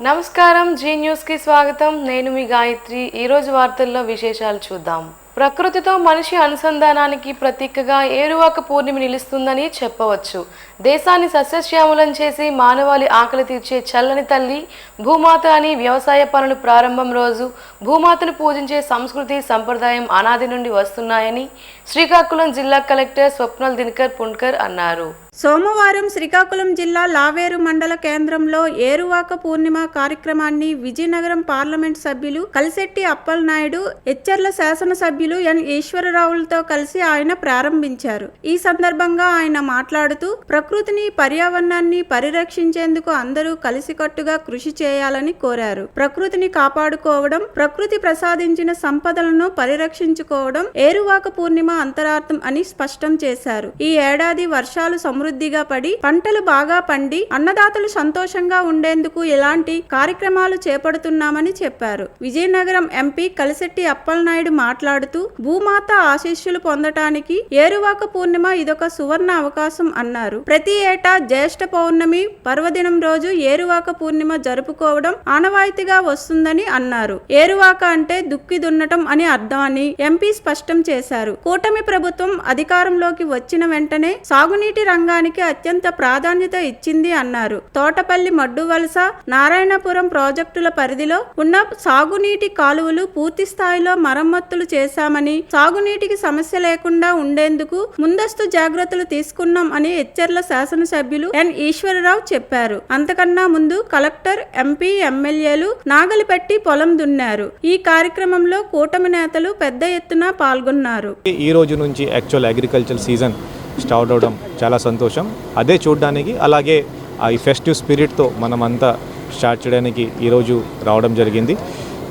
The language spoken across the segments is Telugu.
నమస్కారం, జీ న్యూస్ కి స్వాగతం. నేను మీ గాయత్రి. ఈ రోజు వార్తల్లో విశేషాలు చూద్దాం. ప్రకృతితో మనిషి అనుసంధానానికి ప్రతీకగా ఏరువాక పూర్ణిమ నిలుస్తుందని చెప్పవచ్చు. దేశాన్ని సస్యశ్యామలం చేసి మానవాళి ఆకలి తీర్చే చల్లని తల్లి భూమాత అని వ్యవసాయ పనులు ప్రారంభం రోజు భూమాతను పూజించే సంస్కృతి సంప్రదాయం అనాది నుండి వస్తున్నాయని శ్రీకాకుళం జిల్లా కలెక్టర్ స్వప్నల్ దినకర్ పుండ్కర్ అన్నారు. సోమవారం శ్రీకాకుళం జిల్లా లావేరు మండల కేంద్రంలో ఏరువాక పూర్ణిమ కార్యక్రమాన్ని విజయనగరం పార్లమెంట్ సభ్యులు కలిశెట్టి అప్పలనాయుడు, ఎచ్చర్ల శాసనసభ్యులు ఎన్ ఈశ్వరరావులతో కలిసి ఆయన ప్రారంభించారు. ఈ సందర్భంగా ఆయన మాట్లాడుతూ ప్రకృతిని, పర్యావరణాన్ని పరిరక్షించేందుకు అందరూ కలిసికట్టుగా కృషి చేయాలని కోరారు. ప్రకృతిని కాపాడుకోవడం, ప్రకృతి ప్రసాదించిన సంపదలను పరిరక్షించుకోవడం ఏరువాక పూర్ణిమ అంతరార్థం అని స్పష్టం చేశారు. ఈ ఏడాది వర్షాలు సమృద్ధిగా పడి పంటలు బాగా పండి అన్నదాతలు సంతోషంగా ఉండేందుకు ఎలాంటి కార్యక్రమాలు చేపడుతున్నామని చెప్పారు. విజయనగరం ఎంపీ కలిశెట్టి అప్పలనాయుడు మాట్లాడుతూ భూమాత ఆశీస్సులు పొందటానికి ఏరువాక పూర్ణిమ ఇదొక సువర్ణ అవకాశం అన్నారు. ప్రతి ఏటా జ్యేష్ఠ పౌర్ణమి పర్వదినం రోజు ఏరువాక పూర్ణిమ జరుపుకోవడం ఆనవాయితీగా వస్తుందని అన్నారు. ఏరువాక అంటే దుక్కి దున్నటం అని అర్థం అని ఎంపీ స్పష్టం చేశారు. కూటమి ప్రభుత్వం అధికారంలోకి వచ్చిన వెంటనే సాగునీటి రంగానికి అత్యంత ప్రాధాన్యత ఇచ్చింది అన్నారు. తోటపల్లి మడ్డువలస, నారాయణపురం ప్రాజెక్టుల పరిధిలో ఉన్న సాగునీటి కాలువలు పూర్తి స్థాయిలో మరమ్మతులు చేశామని, సాగునీటికి సమస్య లేకుండా ఉండేందుకు ముందస్తు జాగ్రత్తలు తీసుకున్నాం అని ఎచ్చర్ల శాసనసభ్యులు ఎన్ ఈశ్వరరావు చెప్పారు. అంతకన్నా ముందు కలెక్టర్, ఎంపీ, ఎమ్మెల్యేలు నాగలి పెట్టి పొలం దున్నారు. ఈ కార్యక్రమంలో కూటమి నేతలు పెద్ద ఎత్తున పాల్గొన్నారు. ఈ రోజు నుంచి యాక్చువల్ అగ్రికల్చర్ సీజన్ స్టార్ట్ అవడం చాలా సంతోషం. అదే చూడడానికి, అలాగే ఈ ఫెస్టివ్ స్పిరిట్తో మనమంతా స్టార్ట్ చేయడానికి ఈరోజు రావడం జరిగింది.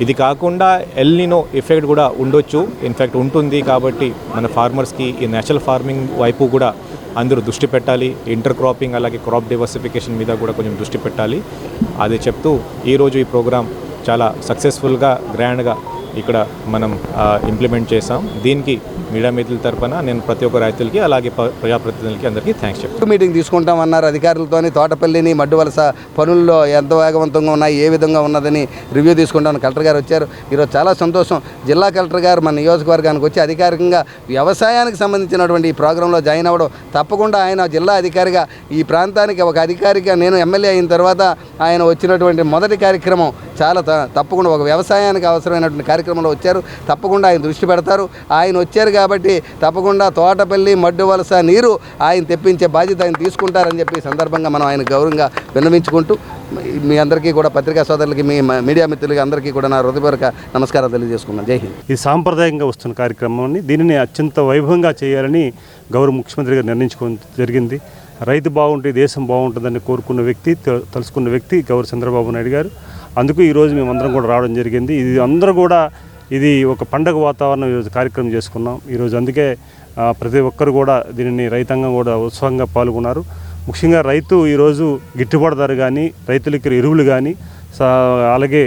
ఇది కాకుండా ఎల్ నినో ఎఫెక్ట్ కూడా ఉండొచ్చు, ఇన్ఫ్యాక్ట్ ఉంటుంది. కాబట్టి మన ఫార్మర్స్కి ఈ నేచురల్ ఫార్మింగ్ వైపు కూడా అందరూ దృష్టి పెట్టాలి. ఇంటర్ క్రాపింగ్ అలాగే క్రాప్ డైవర్సిఫికేషన్ మీద కూడా కొంచెం దృష్టి పెట్టాలి. అది చెప్తూ ఈరోజు ఈ ప్రోగ్రాం చాలా సక్సెస్ఫుల్గా, గ్రాండ్గా ఇక్కడ మనం ఇంప్లిమెంట్ చేసాం. దీనికి మీడియా మిత్రుల తరఫున నేను ప్రతి ఒక్క రైతులకి అలాగే ప్రజాప్రతినిధులకి అందరికీ థ్యాంక్స్ చెప్తాను. మీటింగ్ తీసుకుంటామన్నారు అధికారులతోని. తోటపల్లిని, మడ్డువలస పనుల్లో ఎంత వేగవంతంగా ఉన్నాయి, ఏ విధంగా ఉన్నదని రివ్యూ తీసుకుంటామని కలెక్టర్ గారు వచ్చారు. ఈరోజు చాలా సంతోషం. జిల్లా కలెక్టర్ గారు మన నియోజకవర్గానికి వచ్చి అధికారికంగా వ్యవసాయానికి సంబంధించినటువంటి ఈ ప్రోగ్రాంలో జాయిన్ అవ్వడం, తప్పకుండా ఆయన జిల్లా అధికారిగా ఈ ప్రాంతానికి ఒక అధికారిగా, నేను ఎమ్మెల్యే అయిన తర్వాత ఆయన వచ్చినటువంటి మొదటి కార్యక్రమం చాలా తప్పకుండా ఒక వ్యవసాయానికి అవసరమైనటువంటి కార్యక్రమంలో వచ్చారు. తప్పకుండా ఆయన దృష్టి పెడతారు. ఆయన వచ్చారు కాబట్టి తప్పకుండా తోటపల్లి, మడ్డువలస నీరు ఆయన తెప్పించే బాధ్యత ఆయన తీసుకుంటారని చెప్పి సందర్భంగా మనం ఆయన గౌరవంగా విన్నవించుకుంటూ మీ అందరికీ కూడా, పత్రికా సోదరులకి, మీ మీడియా మిత్రులకి అందరికీ కూడా నా హృదయపూర్వక నమస్కారాలు తెలియజేసుకున్నాను. జై హింద్. ఈ సాంప్రదాయంగా వస్తున్న కార్యక్రమాన్ని దీనిని అత్యంత వైభవంగా చేయాలని గౌరవ ముఖ్యమంత్రి గారు నిర్ణయించుకోవడం జరిగింది. రైతు బాగుంటే దేశం బాగుంటుందని కోరుకున్న వ్యక్తి, తలుసుకున్న వ్యక్తి గౌరవ చంద్రబాబు నాయుడు గారు. అందుకు ఈరోజు మేమందరం కూడా రావడం జరిగింది. ఇది అందరూ కూడా ఇది ఒక పండగ వాతావరణం ఈరోజు కార్యక్రమం చేసుకున్నాం. ఈరోజు అందుకే ప్రతి ఒక్కరు కూడా దీనిని రైతాంగం కూడా ఉత్సాహంగా పాల్గొన్నారు. ముఖ్యంగా రైతు ఈరోజు గిట్టుబాటు ధర కానీ, రైతులకి ఎరువులు కానీ, అలాగే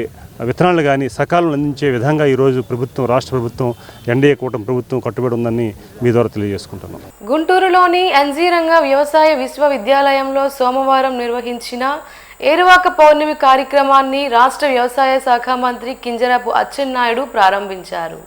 విత్తనాలు కానీ సకాలంలో అందించే విధంగా ఈరోజు ప్రభుత్వం, రాష్ట్ర ప్రభుత్వం, ఎన్డీఏ కూటమి ప్రభుత్వం కట్టుబడి ఉందని మీ ద్వారా తెలియజేసుకుంటున్నాం. గుంటూరులోని ఎన్జీ రంగా వ్యవసాయ విశ్వవిద్యాలయంలో సోమవారం నిర్వహించిన ఏరువాక పౌర్ణమి కార్యక్రమాన్ని రాష్ట్ర వ్యవసాయ శాఖ మంత్రి కింజరాపు అచ్చెన్నాయుడు ప్రారంభించారు.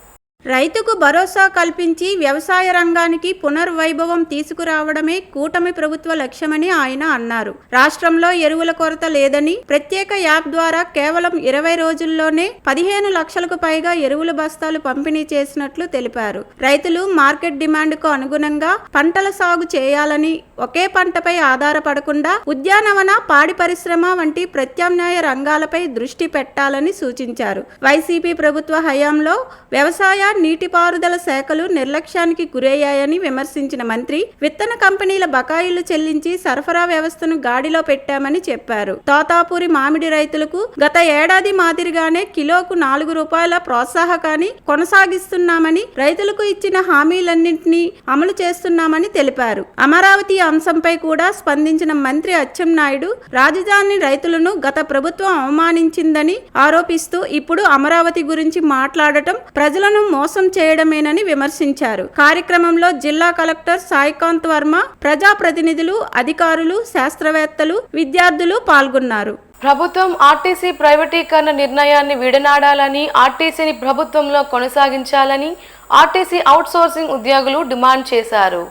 రైతుకు భరోసా కల్పించి వ్యవసాయ రంగానికి పునర్వైభవం తీసుకురావడమే కూటమి ప్రభుత్వ లక్ష్యమని ఆయన అన్నారు. రాష్ట్రంలో ఎరువుల కొరత లేదని, ప్రత్యేక యాప్ ద్వారా కేవలం 20 రోజుల్లోనే 15 లక్షలకు పైగా ఎరువుల బస్తాలు పంపిణీ చేసినట్లు తెలిపారు. రైతులు మార్కెట్ డిమాండ్కు అనుగుణంగా పంటల సాగు చేయాలని, ఒకే పంటపై ఆధారపడకుండా ఉద్యానవన, పాడి పరిశ్రమ వంటి ప్రత్యామ్నాయ రంగాలపై దృష్టి పెట్టాలని సూచించారు. వైసీపీ ప్రభుత్వ హయాంలో వ్యవసాయ, నీటిపారుదల శాఖలు నిర్లక్ష్యానికి గురయ్యాయని విమర్శించిన మంత్రి విత్తన కంపెనీల బకాయిలు చెల్లించి సరఫరా వ్యవస్థను గాడిలో పెట్టామని చెప్పారు. తోతాపూరి మామిడి రైతులకు గత ఏడాది మాదిరిగానే కిలోకు 4 రూపాయల ప్రోత్సాహకాన్ని కొనసాగిస్తున్నామని, రైతులకు ఇచ్చిన హామీలన్నింటినీ అమలు చేస్తున్నామని తెలిపారు. అమరావతి అంశంపై కూడా స్పందించిన మంత్రి అచ్చెన్నాయుడు రాజధాని రైతులను గత ప్రభుత్వం అవమానించిందని ఆరోపిస్తూ ఇప్పుడు అమరావతి గురించి మాట్లాడటం ప్రజలను మోసం చేయడమేనని విమర్శించారు. కార్యక్రమంలో జిల్లా కలెక్టర్ సాయికాంత్ వర్మ, ప్రజాప్రతినిధులు, అధికారులు, శాస్త్రవేత్తలు, విద్యార్థులు పాల్గొన్నారు. ప్రభుత్వం ఆర్టీసీ ప్రైవేటీకరణ నిర్ణయాన్ని విడనాడాలని, ఆర్టీసీని ప్రభుత్వంలో కొనసాగించాలని ఆర్టీసీ అవుట్సోర్సింగ్ ఉద్యోగులు డిమాండ్ చేశారు.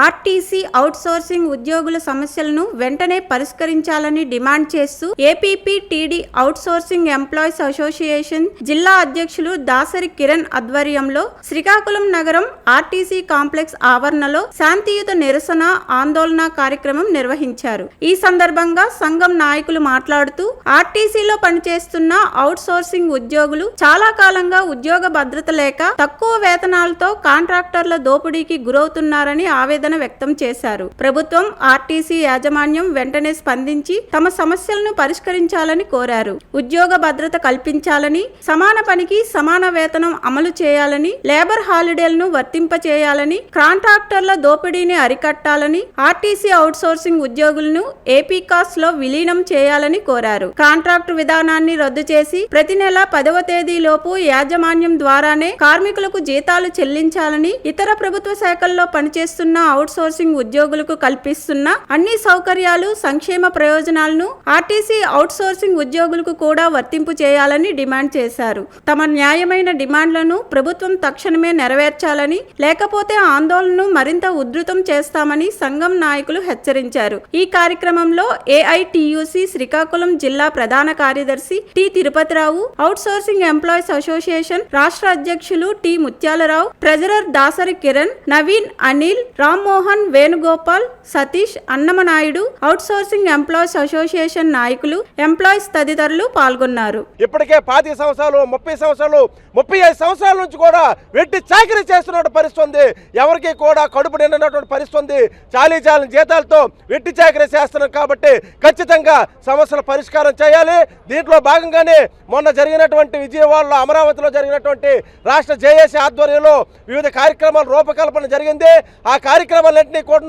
ఆర్టీసీ అవుట్సోర్సింగ్ ఉద్యోగుల సమస్యలను వెంటనే పరిష్కరించాలని డిమాండ్ చేస్తూ ఏపీపీటీడీ అవుట్సోర్సింగ్ ఎంప్లాయీస్ అసోసియేషన్ జిల్లా అధ్యక్షులు దాసరి కిరణ్ ఆధ్వర్యంలో శ్రీకాకుళం నగరం ఆర్టీసీ కాంప్లెక్స్ ఆవరణలో శాంతియుత నిరసన ఆందోళన కార్యక్రమం నిర్వహించారు. ఈ సందర్భంగా సంఘం నాయకులు మాట్లాడుతూ ఆర్టీసీలో పనిచేస్తున్న అవుట్సోర్సింగ్ ఉద్యోగులు చాలా కాలంగా ఉద్యోగ భద్రత లేక తక్కువ వేతనాలతో కాంట్రాక్టర్ల దోపిడీకి గురవుతున్నారని ఆవేదన వ్యక్తం చేశారు. ప్రభుత్వం ఆర్టీసీ యాజమాన్యం వెంటనే స్పందించి తమ సమస్యలను పరిష్కరించాలని కోరారు. ఉద్యోగ భద్రత కల్పించాలని, సమాన పనికి సమాన వేతనం అమలు చేయాలని, లేబర్ హాలిడేలను వర్తింపచేయాలని, కాంట్రాక్టర్ల దోపిడీని అరికట్టాలని, ఆర్టీసీ అవుట్సోర్సింగ్ ఉద్యోగులను ఏపీకాస్ లో విలీనం చేయాలని కోరారు. కాంట్రాక్టు విధానాన్ని రద్దు చేసి ప్రతి నెల 10వ తేదీలోపు యాజమాన్యం ద్వారానే కార్మికులకు జీతాలు చెల్లించాలని, ఇతర ప్రభుత్వ శాఖల్లో పనిచేస్తున్న అవుట్సోర్సింగ్ ఉద్యోగులకు కల్పిస్తున్న అన్ని సౌకర్యాలు, సంక్షేమ ప్రయోజనాలను ఆర్టీసీ అవుట్సోర్సింగ్ ఉద్యోగులకు కూడా వర్తింపు చేయాలని డిమాండ్ చేశారు. తమ న్యాయమైన డిమాండ్లను ప్రభుత్వం తక్షణమే నెరవేర్చాలని, లేకపోతే ఆందోళనను మరింత ఉధృతం చేస్తామని సంఘం నాయకులు హెచ్చరించారు. ఈ కార్యక్రమంలో ఏఐటియుసి శ్రీకాకుళం జిల్లా ప్రధాన కార్యదర్శి T Tirupatirao, outsourcing employees association రాష్ట్ర అధ్యక్షులు T Mutyalarao, treasurer Dasari Kiran, Naveen, Anil, Rammohan, Venugopal, Satish, Annamanaidu, outsourcing employees association నాయకులు, ఎంప్లాయీస్ తదితరులు పాల్గొన్నారు. ఇప్పటికే 25 సంవత్సరాలు, 30 సంవత్సరాలు, 35 సంవత్సరాల నుంచి కూడా వెట్టి చాకరీ చేస్తున్న పరిస్థితి ఉంది. ఎవరికి కూడా కడుపు నిండినటువంటి పరిస్థితి ఉంది. చాలీ జీతాలతో వెట్టి చాకరీ చేస్తున్నారు. కాబట్టి ఖచ్చితంగా సమస్యల పరిష్కారం చేయాలి. దీంట్లో భాగంగానే మొన్న జరిగినటువంటి విజయవాడలో, అమరావతిలో జరిగినటువంటి రాష్ట్ర జేఏసీ ఆధ్వర్యంలో వివిధ కార్యక్రమాల రూపకల్పన జరిగింది. ఆ కార్యక్రమాలన్నింటినీ కూడా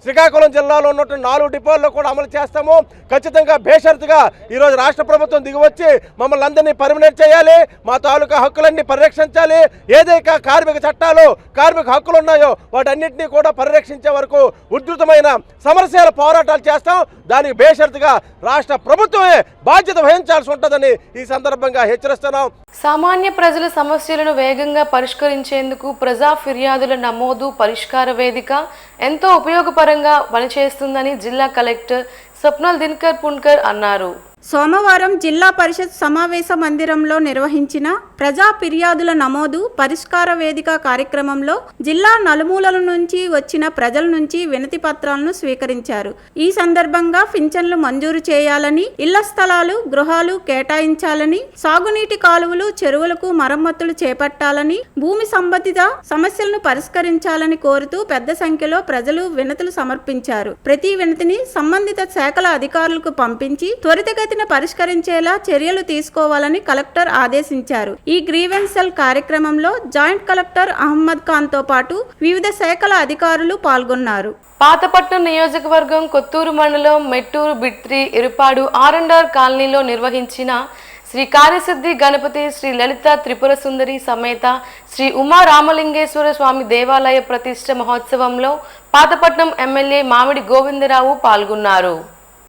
శ్రీకాకుళం జిల్లాలో ఉన్నటువంటి 4 డిపోల్లో కూడా అమలు చేస్తాము. ఖచ్చితంగా బేషరతుగా ఈరోజు రాష్ట్ర ప్రభుత్వం దిగివచ్చి మమ్మల్ని అందరినీ పర్మినెంట్ చేయాలి. మా తాలూకా హక్కులన్నీ పరిరక్షించాలి. ఏదైతే కార్మిక చట్టాలు, కార్మిక హక్కులు ఉన్నాయో వాటన్నింటినీ కూడా పరిరక్షించే వరకు ఉధృతమైన సమరశీల పోరాటాలు చేస్తాం. దానికి బేషరతుగా రాష్ట్ర ప్రభుత్వమే బాధ్యత వహించాల్సి ఉంటుందని ఈ సందర్భంగా హెచ్చరిస్తున్నాం. సామాన్య ప్రజల సమస్యలను వేగంగా పరిష్కరించేందుకు ప్రజా ఫిర్యాదుల నమోదు పరిష్కార వేదిక ఎంతో ఉపయోగపరంగా పనిచేస్తుందని జిల్లా కలెక్టర్ స్వప్నల్ దినకర్ పున్కర్ అన్నారు. సోమవారం జిల్లా పరిషత్ సమావేశ మందిరంలో నిర్వహించిన ప్రజా ఫిర్యాదుల నమోదు పరిష్కార వేదిక కార్యక్రమంలో జిల్లా నలుమూలల నుంచి వచ్చిన ప్రజల నుంచి వినతి పత్రాలను స్వీకరించారు. ఈ సందర్భంగా పింఛన్లు మంజూరు చేయాలని, ఇళ్ల స్థలాలు, గృహాలు కేటాయించాలని, సాగునీటి కాలువలు, చెరువులకు మరమ్మతులు చేపట్టాలని, భూమి సంబంధిత సమస్యలను పరిష్కరించాలని కోరుతూ పెద్ద సంఖ్యలో ప్రజలు వినతులు సమర్పించారు. ప్రతి వినతిని సంబంధిత శాఖల అధికారులకు పంపించి త్వరితగతిన పరిష్కరించేలా చర్యలు తీసుకోవాలని కలెక్టర్ ఆదేశించారు. ఈ గ్రీవెన్స్ సెల్ కార్యక్రమంలో జాయింట్ కలెక్టర్ అహ్మద్ ఖాన్ తో పాటు వివిధ శాఖల అధికారులు పాల్గొన్నారు. పాతపట్నం నియోజకవర్గం కొత్తూరు మండలం మెట్టూరు బిట్రి ఇరుపాడు R&R కాలనీలో నిర్వహించిన శ్రీ కార్యసిద్ధి గణపతి శ్రీ లలిత త్రిపుర సుందరి సమేత శ్రీ ఉమా రామలింగేశ్వర స్వామి దేవాలయ ప్రతిష్ఠ మహోత్సవంలో పాతపట్నం ఎమ్మెల్యే మామిడి గోవిందరావు పాల్గొన్నారు.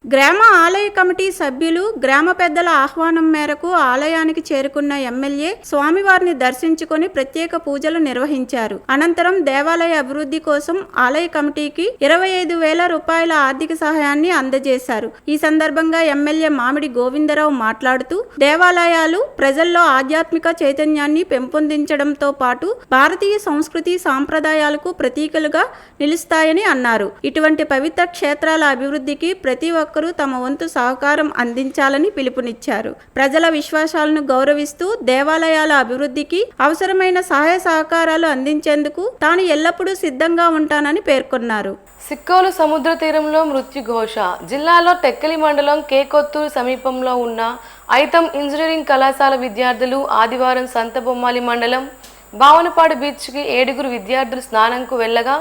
గ్రామ ఆలయ కమిటీ సభ్యులు, గ్రామ పెద్దల ఆహ్వానం మేరకు ఆలయానికి చేరుకున్న ఎమ్మెల్యే స్వామివారిని దర్శించుకొని ప్రత్యేక పూజలు నిర్వహించారు. అనంతరం దేవాలయ అభివృద్ధి కోసం ఆలయ కమిటీకి 25,000 రూపాయల ఆర్థిక సహాయాన్ని అందజేశారు. ఈ సందర్భంగా ఎమ్మెల్యే మామిడి గోవిందరావు మాట్లాడుతూ దేవాలయాలు ప్రజల్లో ఆధ్యాత్మిక చైతన్యాన్ని పెంపొందించడంతో పాటు భారతీయ సంస్కృతి సాంప్రదాయాలకు ప్రతీకలుగా నిలుస్తాయని అన్నారు. ఇటువంటి పవిత్ర క్షేత్రాల అభివృద్ధికి ప్రతి ఒక్కరూ తమ వంతు సహకారం అందించాలని పిలుపునిచ్చారు. ప్రజల విశ్వాసాలను గౌరవిస్తూ దేవాలయాల అభివృద్ధికి అవసరమైన సహాయ సహకారాలు అందించేందుకు తాను ఎల్లప్పుడూ సిద్ధంగా ఉంటానని పేర్కొన్నారు. సిక్కోలు సముద్ర తీరంలో మృత్యుఘోష. జిల్లాలో టెక్కలి మండలం కే కొత్తూరు సమీపంలో ఉన్న ఐతం ఇంజనీరింగ్ కళాశాల విద్యార్థులు ఆదివారం సంతబొమ్మాలి మండలం భావనపాడు బీచ్కి 7 విద్యార్థులు స్నానంకు వెళ్ళగా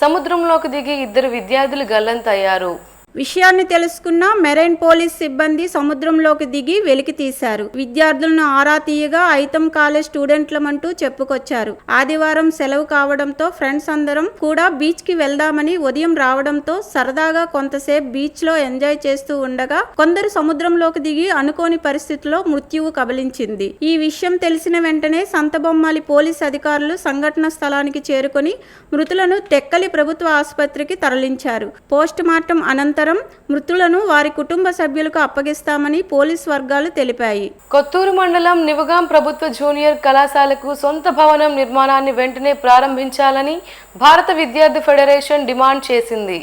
సముద్రంలోకి దిగి 2 విద్యార్థులు గల్లంతయ్యారు. విషయాన్ని తెలుసుకున్న మెరైన్ పోలీస్ సిబ్బంది సముద్రంలోకి దిగి వెలికి తీశారు. విద్యార్థులను ఆరా తీయగా ఐతం కాలేజ్ స్టూడెంట్లమంటూ చెప్పుకొచ్చారు. ఆదివారం సెలవు కావడంతో ఫ్రెండ్స్ అందరం కూడా బీచ్ కి వెళ్దామని ఉదయం రావడంతో సరదాగా కొంతసేపు బీచ్ లో ఎంజాయ్ చేస్తూ ఉండగా కొందరు సముద్రంలోకి దిగి అనుకోని పరిస్థితుల్లో మృత్యువు కబలించింది. ఈ విషయం తెలిసిన వెంటనే సంతబొమ్మాలి పోలీస్ అధికారులు సంఘటన స్థలానికి చేరుకొని మృతులను టెక్కలి ప్రభుత్వ ఆసుపత్రికి తరలించారు. పోస్ట్ మార్టం అనంతరం మృతులను వారి కుటుంబ సభ్యులకు అప్పగిస్తామని పోలీస్ వర్గాలు తెలిపాయి. కొత్తూరు మండలం నివగాం ప్రభుత్వ జూనియర్ కళాశాలకు సొంత భవనం నిర్మాణాన్ని వెంటనే ప్రారంభించాలని భారత విద్యార్థి ఫెడరేషన్ డిమాండ్ చేసింది.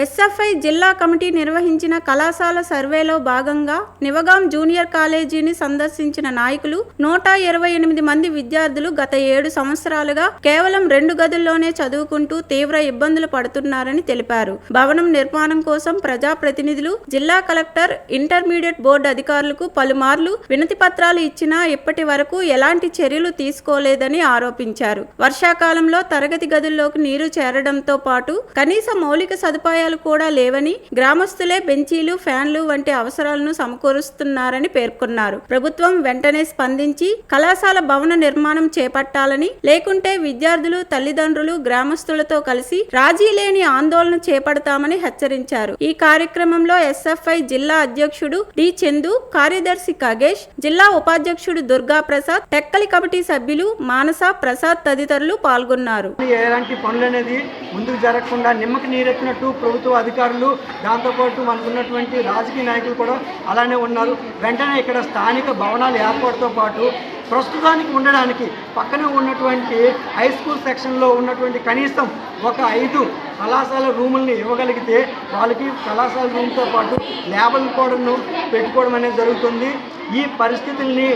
ఎస్ఎఫ్ఐ జిల్లా కమిటీ నిర్వహించిన కళాశాల సర్వేలో భాగంగా నివగాం జూనియర్ కాలేజీని సందర్శించిన నాయకులు 128 మంది విద్యార్థులు గత 7 సంవత్సరాలుగా కేవలం 2 గదుల్లోనే చదువుకుంటూ తీవ్ర ఇబ్బందులు పడుతున్నారని తెలిపారు. భవనం నిర్మాణం కోసం ప్రజాప్రతినిధులు, జిల్లా కలెక్టర్, ఇంటర్మీడియట్ బోర్డు అధికారులకు పలుమార్లు వినతి పత్రాలు ఇచ్చినా ఇప్పటి వరకు ఎలాంటి చర్యలు తీసుకోలేదని ఆరోపించారు. వర్షాకాలంలో తరగతి గదుల్లోకి నీరు చేరడంతో పాటు కనీస మౌలిక సదుపాయాలు కూడా లేవని, గ్రామస్తులే బెంచీలు, ఫ్యాన్లు వంటి అవసరాలను సమకూరుస్తున్నారని పేర్కొన్నారు. ప్రభుత్వం వెంటనే స్పందించి కళాశాల భవన నిర్మాణం చేపట్టాలని, లేకుంటే విద్యార్థులు, తల్లిదండ్రులు, గ్రామస్తులతో కలిసి రాజీ లేని ఆందోళన చేపడతామని హెచ్చరించారు. ఈ కార్యక్రమంలో ఎస్ఎఫ్ఐ జిల్లా అధ్యక్షుడు డి చందు, కార్యదర్శి కగేష్, జిల్లా ఉపాధ్యక్షుడు దుర్గా ప్రసాద్, టెక్కలి కమిటీ సభ్యులు మానస, ప్రసాద్ తదితరులు పాల్గొన్నారు. ఎలాంటి పనులు అనేది ముందుకు జరగకుండా నిమ్మకి నీరెత్తినట్టు ప్రభుత్వ అధికారులు, దాంతోపాటు మనకున్నటువంటి రాజకీయ నాయకులు కూడా అలానే ఉన్నారు. వెంటనే ఇక్కడ స్థానిక భవనాలు ఏర్పాటుతో పాటు ప్రస్తుతానికి ఉండడానికి పక్కనే ఉన్నటువంటి హై స్కూల్ సెక్షన్లో ఉన్నటువంటి కనీసం ఒక 5 కళాశాల రూముల్ని ఇవ్వగలిగితే వాళ్ళకి కళాశాల రూమ్తో పాటు ల్యాబ్లు కూడా పెట్టుకోవడం అనేది జరుగుతుంది. ఈ పరిస్థితుల్ని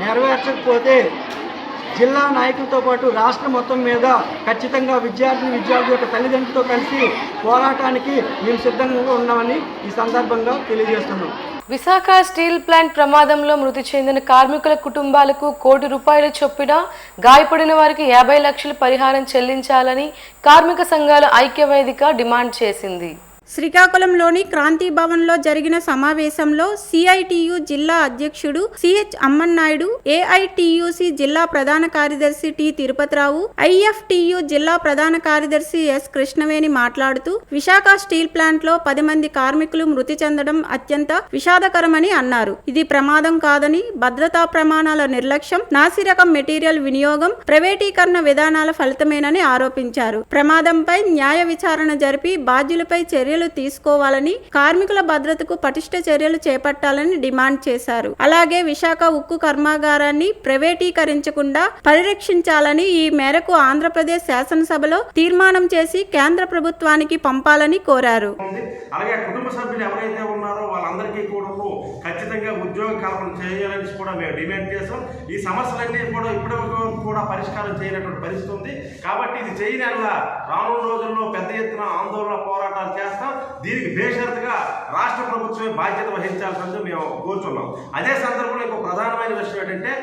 నెరవేర్చకపోతే జిల్లా నాయకులతో పాటు రాష్ట్రం మొత్తం మీద ఖచ్చితంగా విద్యార్థి యొక్క తల్లిదండ్రులతో కలిసి పోరాటానికి మేము సిద్ధంగా ఉన్నామని ఈ సందర్భంగా తెలియజేస్తున్నాం. విశాఖ స్టీల్ ప్లాంట్ ప్రమాదంలో మృతి చెందిన కార్మికుల కుటుంబాలకు ₹1 కోటి చొప్పున, గాయపడిన వారికి 50 లక్షల పరిహారం చెల్లించాలని కార్మిక సంఘాల ఐక్యవేదిక డిమాండ్ చేసింది. శ్రీకాకుళంలోని క్రాంతి భవన్లో జరిగిన సమావేశంలో సిఐటియు జిల్లా అధ్యక్షుడు సిహెచ్ అమ్మన్నాయుడు, ఏఐటియుసి జిల్లా ప్రధాన కార్యదర్శి టి తిరుపతిరావు, ఐఎఫ్టియు జిల్లా ప్రధాన కార్యదర్శి ఎస్ కృష్ణవేణి మాట్లాడుతూ విశాఖ స్టీల్ ప్లాంట్ లో 10 మంది కార్మికులు మృతి చెందడం అత్యంత విషాదకరమని అన్నారు. ఇది ప్రమాదం కాదని, భద్రతా ప్రమాణాల నిర్లక్ష్యం, నాసిరకం మెటీరియల్ వినియోగం, ప్రైవేటీకరణ విధానాల ఫలితమేనని ఆరోపించారు. ప్రమాదంపై న్యాయ విచారణ జరిపి బాధ్యులపై చర్యలు తీసుకోవాలని, కార్మికుల భద్రతకు పటిష్ట చర్యలు చేపట్టాలని డిమాండ్ చేశారు. అలాగే విశాఖ ఉక్కు కర్మాగారాన్ని ప్రైవేటీకరించకుండా పరిరక్షించాలని, ఈ మేరకు ఆంధ్రప్రదేశ్ శాసనసభలో తీర్మానం చేసి కేంద్ర ప్రభుత్వానికి పంపాలని కోరారు. అలాగే కుటుంబ సభ్యులు ఎవరైతే ఉన్నారో వాళ్ళందరికీ కూడా ఖచ్చితంగా ఉద్యోగ కల్పన చేయాలని కూడా మేము డిమాండ్ చేస్తాం. ఈ సమస్యలన్నీ కూడా ఇప్పటివరకు కూడా పరిష్కారం చేయనటువంటి పరిస్థితి ఉంది. కాబట్టి ఇది చేయనల్లా రానున్న రోజుల్లో పెద్ద ఎత్తున ఆందోళన పోరాటాలు చేస్తాం. దీనికి బేషరతుగా రాష్ట్ర ప్రభుత్వమే బాధ్యత వహించాల్సింది మేము కోరుతున్నాం. అదే సందర్భంలో ఇంకో ప్రధానమైన విషయం ఏంటంటే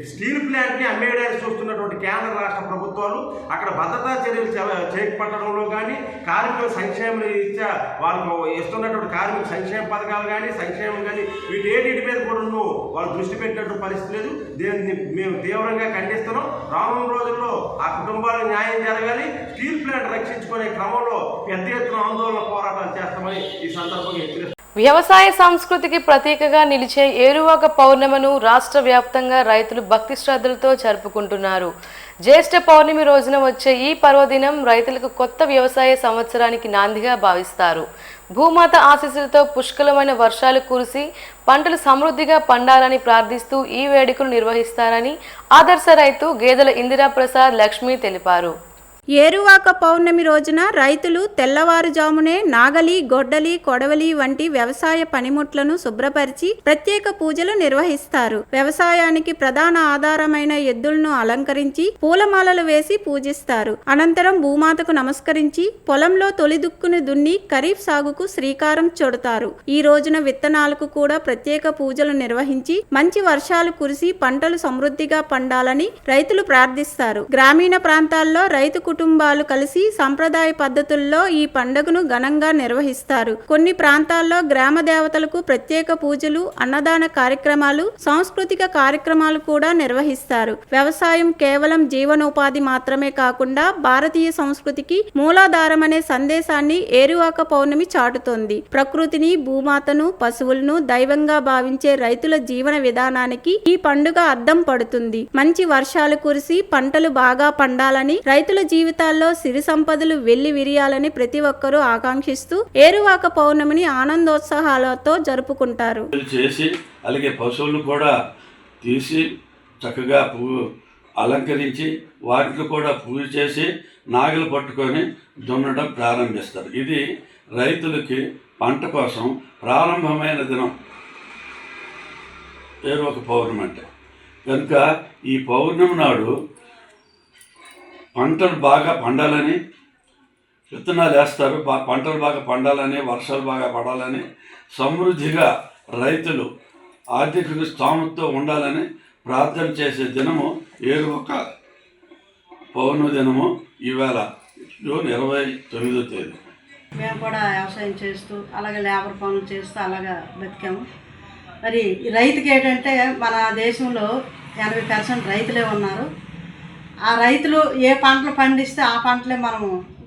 స్టీల్ ప్లాంట్ని అమ్మేయడానికి చూస్తున్నటువంటి కేంద్ర రాష్ట్ర ప్రభుత్వాలు అక్కడ భద్రతా చర్యలు చేపట్టడంలో కానీ, కార్మికుల సంక్షేమం ఇచ్చా వాళ్ళకు ఇస్తున్నటువంటి కార్మిక సంక్షేమ పథకాలు కానీ, సంక్షేమం కానీ వీటి మీద కూడా వాళ్ళు దృష్టి పెట్టినటువంటి పరిస్థితి లేదు. దీన్ని మేము తీవ్రంగా ఖండిస్తున్నాం. రానున్న రోజుల్లో ఆ కుటుంబాలకు న్యాయం జరగాలి. స్టీల్ ప్లాంట్ రక్షించుకునే క్రమంలో పెద్ద ఎత్తున ఆందోళన పోరాటాలు చేస్తామని ఈ సందర్భంగా హెచ్చరిస్తున్నాం. వ్యవసాయ సంస్కృతికి ప్రతీకగా నిలిచే ఏరువాక పౌర్ణమిను రాష్ట్ర వ్యాప్తంగా రైతులు భక్తి శ్రద్ధలతో జరుపుకుంటున్నారు. జ్యేష్ఠ పౌర్ణమి రోజున వచ్చే ఈ పర్వదినం రైతులకు కొత్త వ్యవసాయ సంవత్సరానికి నాందిగా భావిస్తారు. భూమాత ఆశీస్సులతో పుష్కలమైన వర్షాలు కురిసి పంటలు సమృద్ధిగా పండాలని ప్రార్థిస్తూ ఈ వేడుకలు నిర్వహిస్తారని ఆదర్శ రైతు గేదెల ఇందిరాప్రసాద్ లక్ష్మి తెలిపారు. ఏరువాక పౌర్ణమి రోజున రైతులు తెల్లవారుజామునే నాగలి, గొడ్డలి, కొడవలి వంటి వ్యవసాయ పనిముట్లను శుభ్రపరిచి ప్రత్యేక పూజలు నిర్వహిస్తారు. వ్యవసాయానికి ప్రధాన ఆధారమైన ఎద్దులను అలంకరించి పూలమాలలు వేసి పూజిస్తారు. అనంతరం భూమాతకు నమస్కరించి పొలంలో తొలి దుక్కును దున్ని ఖరీఫ్ సాగుకు శ్రీకారం చుడతారు. ఈ రోజున విత్తనాలకు కూడా ప్రత్యేక పూజలు నిర్వహించి మంచి వర్షాలు కురిసి పంటలు సమృద్ధిగా పండాలని రైతులు ప్రార్థిస్తారు. గ్రామీణ ప్రాంతాల్లో రైతు కుటుంబాలు కలిసి సంప్రదాయ పద్ధతుల్లో ఈ పండుగను ఘనంగా నిర్వహిస్తారు. కొన్ని ప్రాంతాల్లో గ్రామ దేవతలకు ప్రత్యేక పూజలు, అన్నదాన కార్యక్రమాలు, సాంస్కృతిక కార్యక్రమాలు కూడా నిర్వహిస్తారు. వ్యవసాయం కేవలం జీవనోపాధి మాత్రమే కాకుండా భారతీయ సంస్కృతికి మూలాధారమనే సందేశాన్ని ఏరువాక పౌర్ణమి చాటుతోంది. ప్రకృతిని, భూమాతను, పశువులను దైవంగా భావించే రైతుల జీవన విధానానికి ఈ పండుగ అద్దం పడుతుంది. మంచి వర్షాలు కురిసి పంటలు బాగా పండాలని, రైతుల జీవితాల్లో సిరి సంపదలు వెళ్లి విరియాలని ప్రతి ఒక్కరూ ఆకాంక్షిస్తూ ఏరువాక పౌర్ణమిని ఆనందోత్సాహాలతో జరుపుకుంటారు. చేసి అలాగే పశువులను కూడా తీసి చక్కగా పువ్వు అలంకరించి వాటిని కూడా పూజ చేసి నాగలు పట్టుకొని దున్నడం ప్రారంభిస్తారు. ఇది రైతులకి పంట కోసం ప్రారంభమైన దినం ఏరువాక పౌర్ణమి అంటే. కనుక ఈ పౌర్ణమి నాడు పంటలు బాగా పండాలని విత్తనాలు వేస్తారు. పంటలు బాగా పండాలని, వర్షాలు బాగా పడాలని, సమృద్ధిగా రైతులు ఆర్థిక స్థోమతతో ఉండాలని ప్రార్థన చేసే దినము ఏరువాక పౌర్ణమి దినము. ఈవేళ జూన్ 29వ తేదీ. మేము కూడా వ్యవసాయం చేస్తూ అలాగే లేబర్ పనులు చేస్తూ అలాగా బతికాము. మరి రైతుకి ఏంటంటే మన దేశంలో 80% రైతులే ఉన్నారు. ఆ రైతులు ఏ పంటలు పండిస్తే ఆ పంటలే మనం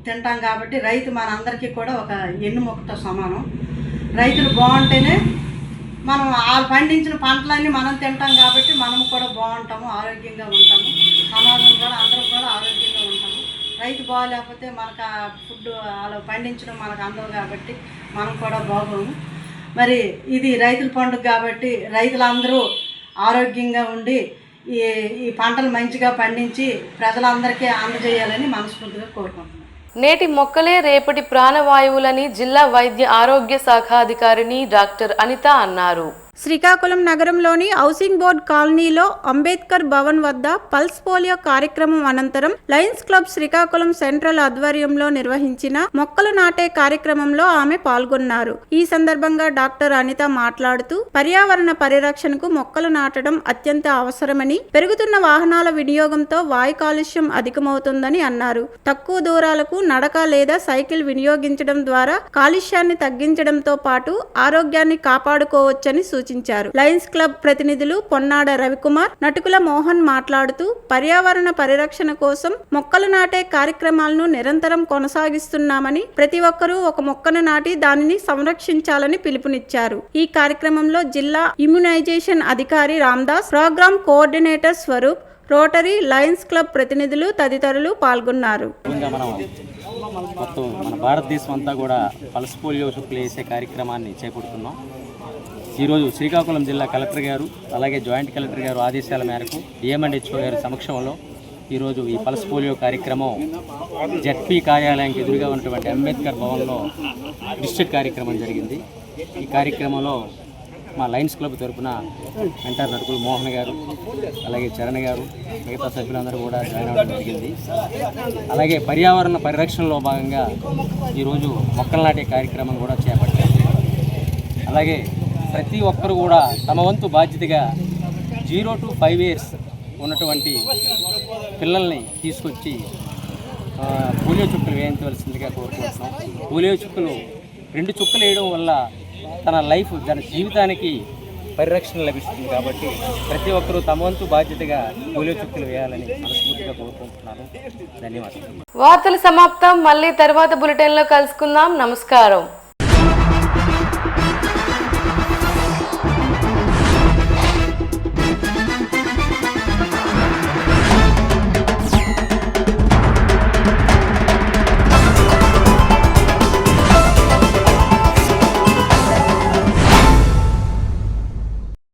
తింటాం కాబట్టి రైతు మనందరికీ కూడా ఒక ఎన్నుముక్కతో సమానం. రైతులు బాగుంటేనే మనం వాళ్ళు పండించిన పంటలన్నీ మనం తింటాం కాబట్టి మనం కూడా బాగుంటాము, ఆరోగ్యంగా ఉంటాము. సమాజం కూడా అందరం కూడా ఆరోగ్యంగా ఉంటాము. రైతు బాగాలేకపోతే మనకు ఆ ఫుడ్ వాళ్ళు పండించడం మనకు అందదు కాబట్టి మనం కూడా బాగోము. మరి ఇది రైతుల పండుగ కాబట్టి రైతులందరూ ఆరోగ్యంగా ఉండి ఈ పంటలు మంచిగా పండించి ప్రజలందరికీ అందజేయాలని మనస్ఫూర్తిగా కోరుకుంటున్నాను. నేటి మొక్కలే రేపటి ప్రాణవాయువులని జిల్లా వైద్య ఆరోగ్య శాఖ అధికారిని డాక్టర్ అనిత అన్నారు. శ్రీకాకుళం నగరంలోని హౌసింగ్ బోర్డ్ కాలనీలో అంబేద్కర్ భవన్ వద్ద పల్స్ పోలియో కార్యక్రమం అనంతరం లయన్స్ క్లబ్ శ్రీకాకుళం సెంట్రల్ ఆధ్వర్యంలో నిర్వహించిన మొక్కలు నాటే కార్యక్రమంలో ఆమె పాల్గొన్నారు. ఈ సందర్భంగా డాక్టర్ అనిత మాట్లాడుతూ పర్యావరణ పరిరక్షణకు మొక్కలు నాటడం అత్యంత అవసరమని, పెరుగుతున్న వాహనాల వినియోగంతో వాయు కాలుష్యం అధికమవుతుందని అన్నారు. తక్కువ దూరాలకు నడక లేదా సైకిల్ వినియోగించడం ద్వారా కాలుష్యాన్ని తగ్గించడంతో పాటు ఆరోగ్యాన్ని కాపాడుకోవచ్చని సూచించారు. లయన్స్ క్లబ్ ప్రతినిధులు పొన్నాడ రవికుమార్, నటుకుల మోహన్ మాట్లాడుతూ పర్యావరణ పరిరక్షణ కోసం మొక్కలు నాటే కార్యక్రమాలను నిరంతరం కొనసాగిస్తున్నామని, ప్రతి ఒక్కరూ ఒక మొక్కను నాటి దానిని సంరక్షించాలని పిలుపునిచ్చారు. ఈ కార్యక్రమంలో జిల్లా ఇమ్యునైజేషన్ అధికారి Ramdas, program coordinator Swaroop, Rotary, Lions Club ప్రతినిధులు తదితరులు పాల్గొన్నారు. మొత్తం మన భారతదేశం అంతా కూడా పల్స్ పోలియో చుక్కలు వేసే కార్యక్రమాన్ని చేపడుతున్నాం. ఈరోజు శ్రీకాకుళం జిల్లా కలెక్టర్ గారు అలాగే జాయింట్ కలెక్టర్ గారు ఆదేశాల మేరకు డిఎంఎండ్హెచ్ఓ గారి సమక్షంలో ఈరోజు ఈ పల్స్ పోలియో కార్యక్రమం జెడ్పీ కార్యాలయానికి ఎదురుగా ఉన్నటువంటి అంబేద్కర్ భవన్లో డిస్ట్రిక్ట్ కార్యక్రమం జరిగింది. ఈ కార్యక్రమంలో మా లయన్స్ క్లబ్ తరఫున మెంటర్ నటుకుల మోహన్ గారు, అలాగే చరణ్ గారు, మిగతా సభ్యులందరూ కూడా జాయిన్ అవ్వడం జరిగింది. అలాగే పర్యావరణ పరిరక్షణలో భాగంగా ఈరోజు మొక్కలు నాటే కార్యక్రమం కూడా చేపట్టారు. అలాగే ప్రతి ఒక్కరు కూడా తమ వంతు బాధ్యతగా 0 to 5 years ఉన్నటువంటి పిల్లల్ని తీసుకొచ్చి పోలియో చుక్కలు వేయించవలసిందిగా కోరుకుంటున్నాం. పోలియో చుక్కలు 2 చుక్కలు వేయడం వల్ల తన లైఫ్, తన జీవితానికి పరిరక్షణ లభిస్తుంది కాబట్టి ప్రతి ఒక్కరూ తమ వంతు బాధ్యతగా పోలియో చుక్కలు వేయాలని మనస్ఫూర్తిగా కోరుకుంటున్నాను. ధన్యవాదాలు. వార్తలు సమాప్తం. మళ్ళీ తర్వాత బులెటిన్లో కలుసుకుందాం. నమస్కారం.